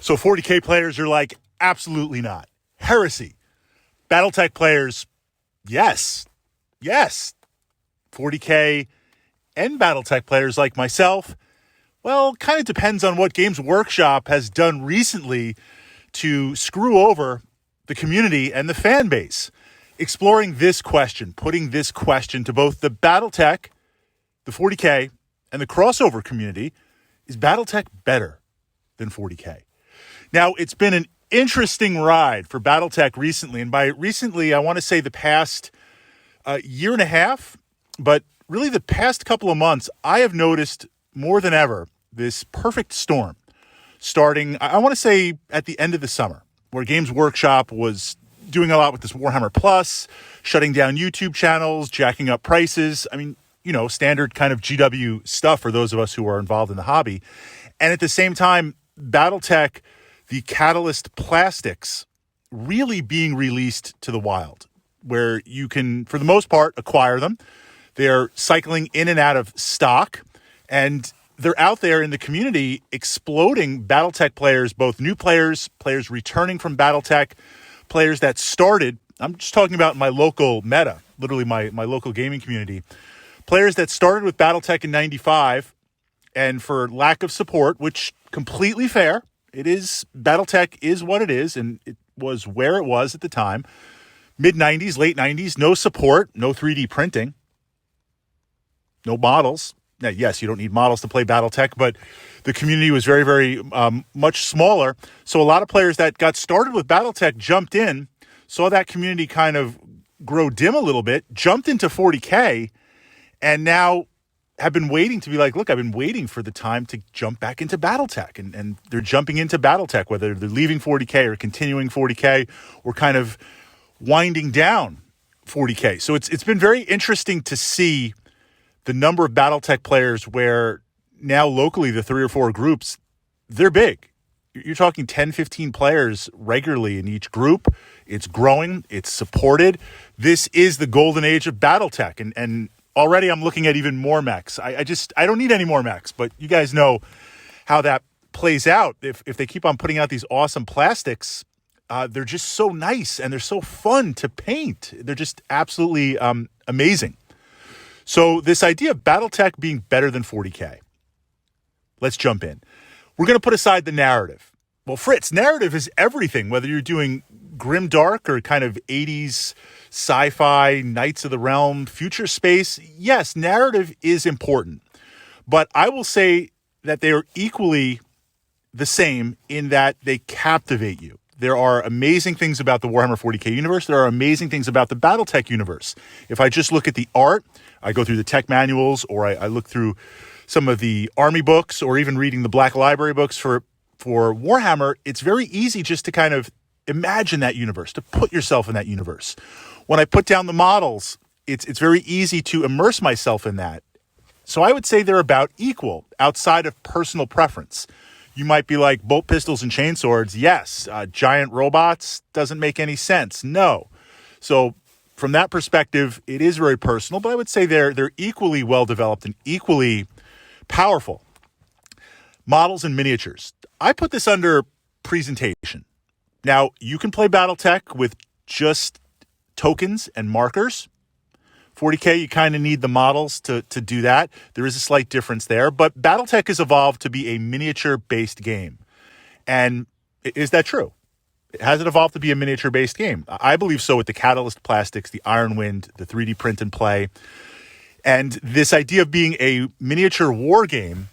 So 40K players are like, absolutely not. Heresy. Battletech players, yes. 40K and Battletech players like myself, well, kind of depends on what Games Workshop has done recently to screw over the community and the fan base. Exploring this question, putting this question to both the Battletech, the 40K, and the crossover community, is Battletech better than 40K? Now, it's been an interesting ride for Battletech recently, and by recently, I want to say the past year and a half, but really the past couple of months, I have noticed more than ever this perfect storm starting, I want to say, at the end of the summer, where Games Workshop was doing a lot with this Warhammer Plus, shutting down YouTube channels, jacking up prices. I mean, standard kind of GW stuff for those of us who are involved in the hobby. And at the same time, Battletech, the Catalyst plastics, really being released to the wild, where you can, for the most part, acquire them. They're cycling in and out of stock, and they're out there in the community exploding Battletech players, both new players, players returning from Battletech, players that started, I'm just talking about my local meta, literally my local gaming community, players that started with Battletech in 95, and for lack of support, which completely fair, it is, Battletech is what it is, and it was where it was at the time, mid-90s, late 90s, no support, no 3D printing, no models. Now, yes, you don't need models to play Battletech, but the community was very, very much smaller. So a lot of players that got started with Battletech jumped in, saw that community kind of grow dim a little bit, jumped into 40K, and now have been waiting to be like, look, I've been waiting for the time to jump back into Battletech. And they're jumping into Battletech, whether they're leaving 40K or continuing 40K or kind of winding down 40K. So it's been very interesting to see the number of Battletech players where now locally the 3 or 4 groups, they're big. You're talking 10, 15 players regularly in each group. It's growing. It's supported. This is the golden age of Battletech. And already I'm looking at even more mechs. I don't need any more mechs, but you guys know how that plays out. If they keep on putting out these awesome plastics, they're just so nice and they're so fun to paint. They're just absolutely amazing. So this idea of Battletech being better than 40K, let's jump in. We're going to put aside the narrative. Well, Fritz, narrative is everything, whether you're doing grimdark or kind of 80s sci-fi, Knights of the Realm, future space. Yes, narrative is important, but I will say that they are equally the same in that they captivate you. There are amazing things about the Warhammer 40K universe. There are amazing things about the Battletech universe. If I just look at the art, I go through the tech manuals, or I look through some of the army books, or even reading the Black Library books for Warhammer, it's very easy just to kind of imagine that universe, to put yourself in that universe. When I put down the models, it's very easy to immerse myself in that. So I would say they're about equal outside of personal preference. You might be like, bolt pistols and chainswords, yes. Giant robots, doesn't make any sense, no. So from that perspective, it is very personal, but I would say they're equally well-developed and equally powerful. Models and miniatures. I put this under presentation. Now, you can play Battletech with just tokens and markers. 40K, you kind of need the models to do that. There is a slight difference there, but Battletech has evolved to be a miniature-based game. And is that true? Has it evolved to be a miniature-based game? I believe so with the Catalyst plastics, the Iron Wind, the 3D print and play. And this idea of being a miniature war game,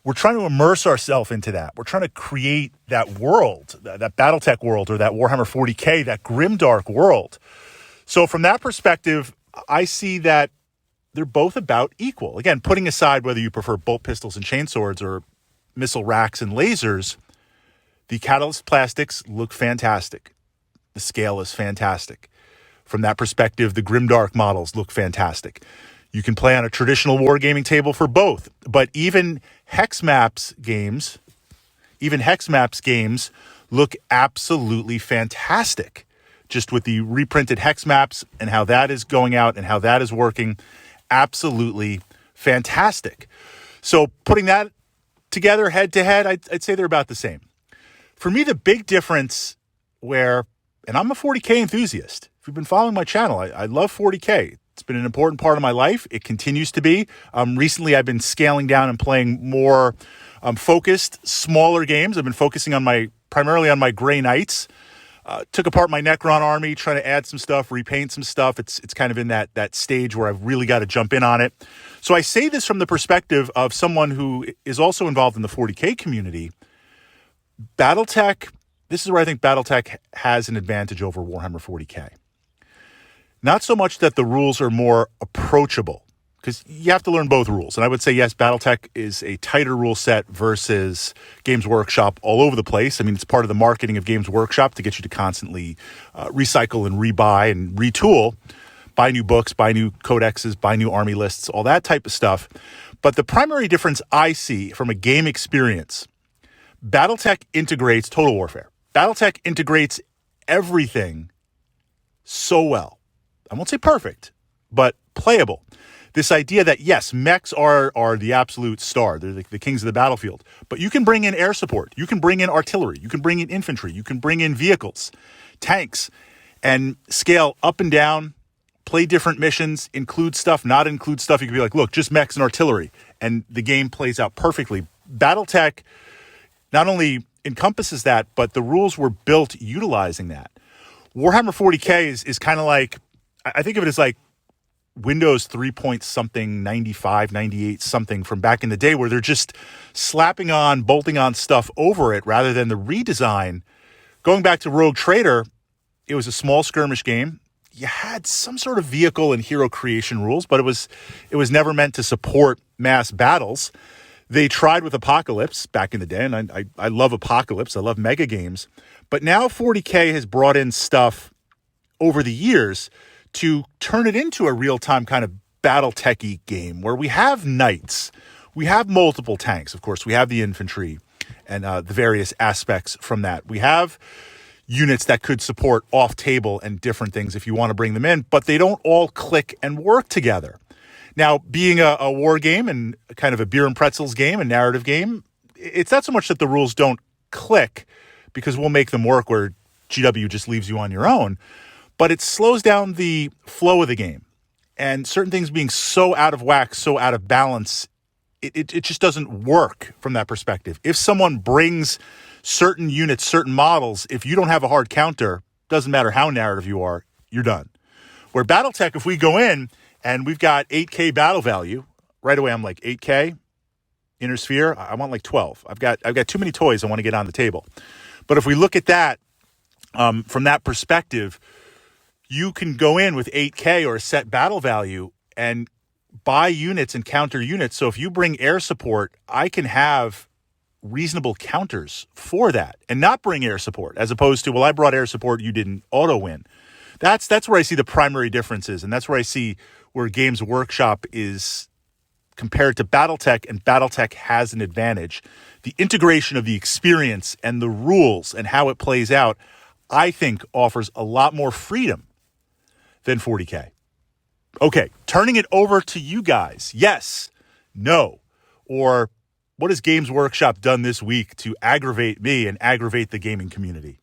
we're trying to immerse ourselves into that. We're trying to create that world, that Battletech world, or that Warhammer 40K, that grimdark world. So from that perspective, I see that they're both about equal. Again, putting aside whether you prefer bolt pistols and chainswords or missile racks and lasers, the Catalyst plastics look fantastic. The scale is fantastic. From that perspective, the grimdark models look fantastic. You can play on a traditional wargaming table for both, but even Hex Maps games look absolutely fantastic. Just with the reprinted Hex Maps and how that is going out and how that is working, absolutely fantastic. So putting that together head to head, I'd say they're about the same. For me, the big difference and I'm a 40K enthusiast. If you've been following my channel, I love 40K. It's been an important part of my life. It continues to be. Recently, I've been scaling down and playing more focused, smaller games. I've been focusing primarily on my Grey Knights. Took apart my Necron army, trying to add some stuff, repaint some stuff. It's kind of in that stage where I've really got to jump in on it. So I say this from the perspective of someone who is also involved in the 40K community. Battletech, this is where I think Battletech has an advantage over Warhammer 40K. Not so much that the rules are more approachable, because you have to learn both rules. And I would say, yes, Battletech is a tighter rule set versus Games Workshop all over the place. I mean, it's part of the marketing of Games Workshop to get you to constantly recycle and rebuy and retool, buy new books, buy new codexes, buy new army lists, all that type of stuff. But the primary difference I see from a game experience, Battletech integrates Total Warfare. Battletech integrates everything so well. I won't say perfect, but playable. This idea that, yes, mechs are the absolute star. They're the kings of the battlefield. But you can bring in air support. You can bring in artillery. You can bring in infantry. You can bring in vehicles, tanks, and scale up and down, play different missions, include stuff, not include stuff. You can be like, look, just mechs and artillery. And the game plays out perfectly. Battletech not only encompasses that, but the rules were built utilizing that. Warhammer 40K is kind of like, I think of it as like Windows 3 point something, 95, 98 something from back in the day, where they're just slapping on, bolting on stuff over it rather than the redesign. Going back to Rogue Trader, it was a small skirmish game. You had some sort of vehicle and hero creation rules, but it was never meant to support mass battles. They tried with Apocalypse back in the day, and I love Apocalypse. I love mega games. But now 40K has brought in stuff over the years to turn it into a real-time kind of Battletech-y game where we have knights, we have multiple tanks, of course, we have the infantry and the various aspects from that. We have units that could support off-table and different things if you want to bring them in, but they don't all click and work together. Now, being a war game and kind of a beer and pretzels game, a narrative game, it's not so much that the rules don't click because we'll make them work where GW just leaves you on your own, but it slows down the flow of the game. And certain things being so out of whack, so out of balance, it just doesn't work from that perspective. If someone brings certain units, certain models, if you don't have a hard counter, doesn't matter how narrative you are, you're done. Where Battletech, if we go in and we've got 8K battle value, right away I'm like 8K, inner sphere, I want like 12. I've got too many toys I want to get on the table. But if we look at that from that perspective, you can go in with 8K or a set battle value and buy units and counter units. So if you bring air support, I can have reasonable counters for that and not bring air support, as opposed to, well, I brought air support, you didn't auto win. That's where I see the primary differences, and that's where I see where Games Workshop is compared to Battletech, and Battletech has an advantage. The integration of the experience and the rules and how it plays out, I think, offers a lot more freedom than 40K. Okay, turning it over to you guys. Yes, no, or what has Games Workshop done this week to aggravate me and aggravate the gaming community?